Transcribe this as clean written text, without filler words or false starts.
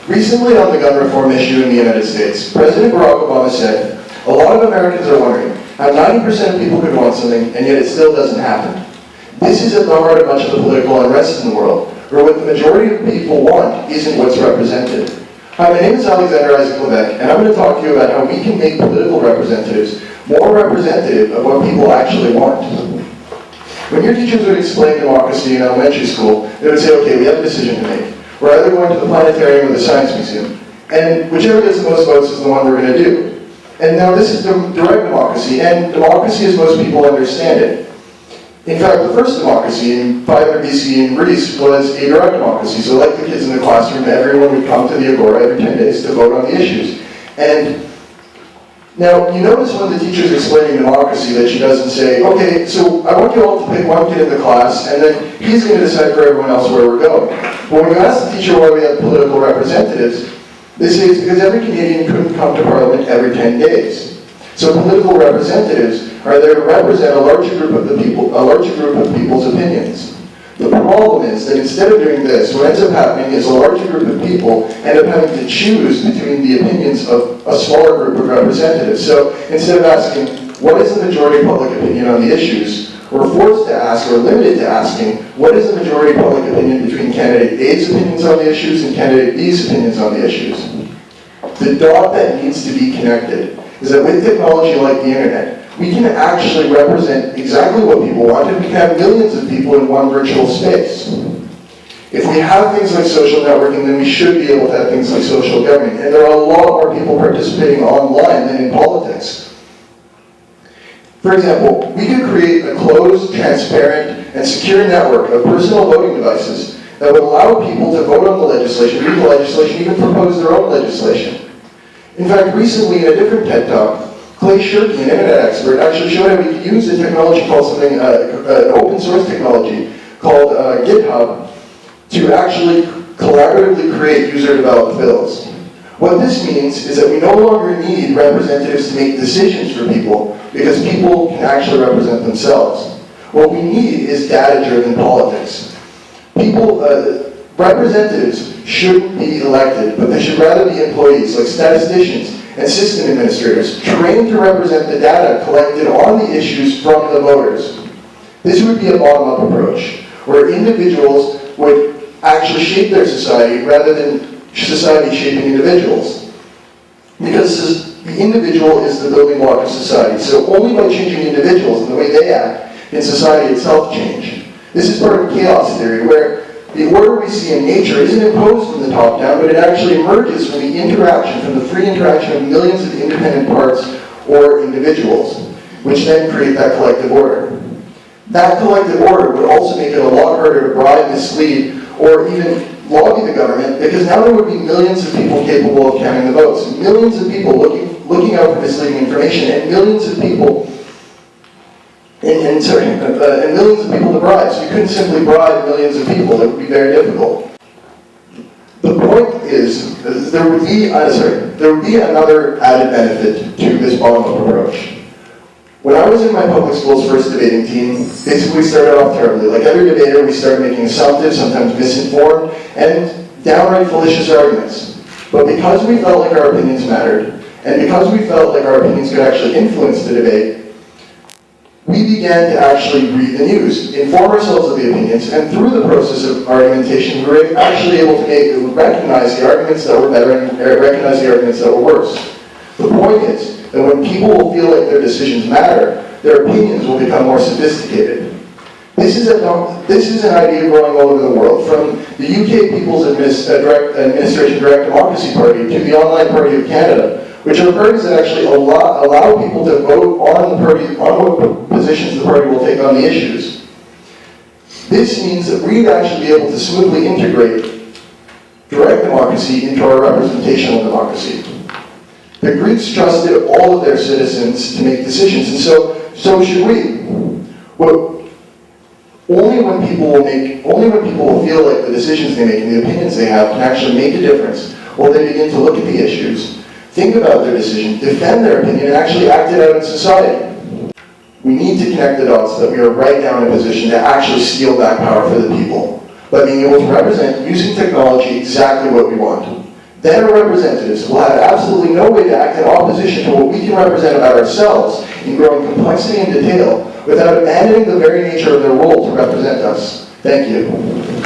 Recently on the gun reform issue in the United States, President Barack Obama said, "A lot of Americans are wondering how 90% of people could want something and yet it still doesn't happen. This is at the heart of much of the political unrest in the world, where what the majority of people want isn't what's represented." Hi, my name is Izak Levesque, and I'm going to talk to you about how we can make political representatives more representative of what people actually want. When your teachers would explain democracy in elementary school, they would say, okay, we have a decision to make. We're either going to the planetarium or the science museum, and whichever gets the most votes is the one we're going to do. And now this is direct democracy, and democracy as most people understand it. In fact, the first democracy in 500 BC in Greece was a direct democracy. So like the kids in the classroom, everyone would come to the agora every 10 days to vote on the issues. And now, you notice when the teacher's explaining democracy that she doesn't say, okay, so I want you all to pick one kid in the class, and then he's going to decide for everyone else where we're going. But when you ask the teacher why we have political representatives, they say it's because every Canadian couldn't come to Parliament every 10 days. So political representatives are there to represent a larger group of people's opinions. The problem is that instead of doing this, what ends up happening is a larger group of people end up having to choose between the opinions of a smaller group of representatives. So instead of asking, what is the majority public opinion on the issues, we're forced to ask, or limited to asking, what is the majority public opinion between candidate A's opinions on the issues and candidate B's opinions on the issues? The dot that needs to be connected is that with technology like the internet, we can actually represent exactly what people want, and we can have millions of people in one virtual space. If we have things like social networking, then we should be able to have things like social governing. And there are a lot more people participating online than in politics. For example, we could create a closed, transparent, and secure network of personal voting devices that would allow people to vote on the legislation, read the legislation, even propose their own legislation. In fact, recently in a different TED Talk, Clay Shirky, an internet expert, actually showed how we could use a technology called something, an open source technology called GitHub, to actually collaboratively create user-developed bills. What this means is that we no longer need representatives to make decisions for people, because people can actually represent themselves. What we need is data-driven politics. Representatives shouldn't be elected, but they should rather be employees, like statisticians and system administrators, trained to represent the data collected on the issues from the voters. This would be a bottom-up approach, where individuals would actually shape their society rather than society shaping individuals. Because the individual is the building block of society, so only by changing individuals and the way they act can society itself change. This is part of chaos theory, where the order we see in nature isn't imposed from the top down, but it actually emerges from the interaction, from the free interaction of millions of independent parts or individuals, which then create that collective order. That collective order would also make it a lot harder to bribe, mislead, or even lobby the government, because now there would be millions of people capable of counting the votes, millions of people looking out for misleading information, and millions of people and millions of people to bribe. So you couldn't simply bribe millions of people. It would be very difficult. The point is, there would be another added benefit to this bottom-up approach. When I was in my public school's first debating team, basically we started off terribly. Like every debater, we started making assumptive, sometimes misinformed, and downright fallacious arguments. But because we felt like our opinions mattered, and because we felt like our opinions could actually influence the debate, we began to actually read the news, inform ourselves of the opinions, and through the process of argumentation, we were actually able to recognize the arguments that were better and recognize the arguments that were worse. The point is that when people will feel like their decisions matter, their opinions will become more sophisticated. This is an idea growing all over the world, from the UK People's Administration Direct Democracy Party to the Online Party of Canada, which are parties that actually allow people to vote on what positions the party will take on the issues. This means that we'd actually be able to smoothly integrate direct democracy into our representational democracy. The Greeks trusted all of their citizens to make decisions, and so should we. Well, only when people will feel like the decisions they make and the opinions they have can actually make a difference, will they begin to look at the issues, think about their decision, defend their opinion, and actually act it out in society. We need to connect the dots so that we are right now in a position to actually steal back power for the people by being able to represent, using technology, exactly what we want. then our representatives will have absolutely no way to act in opposition to what we can represent about ourselves in growing complexity and detail without abandoning the very nature of their role to represent us. Thank you.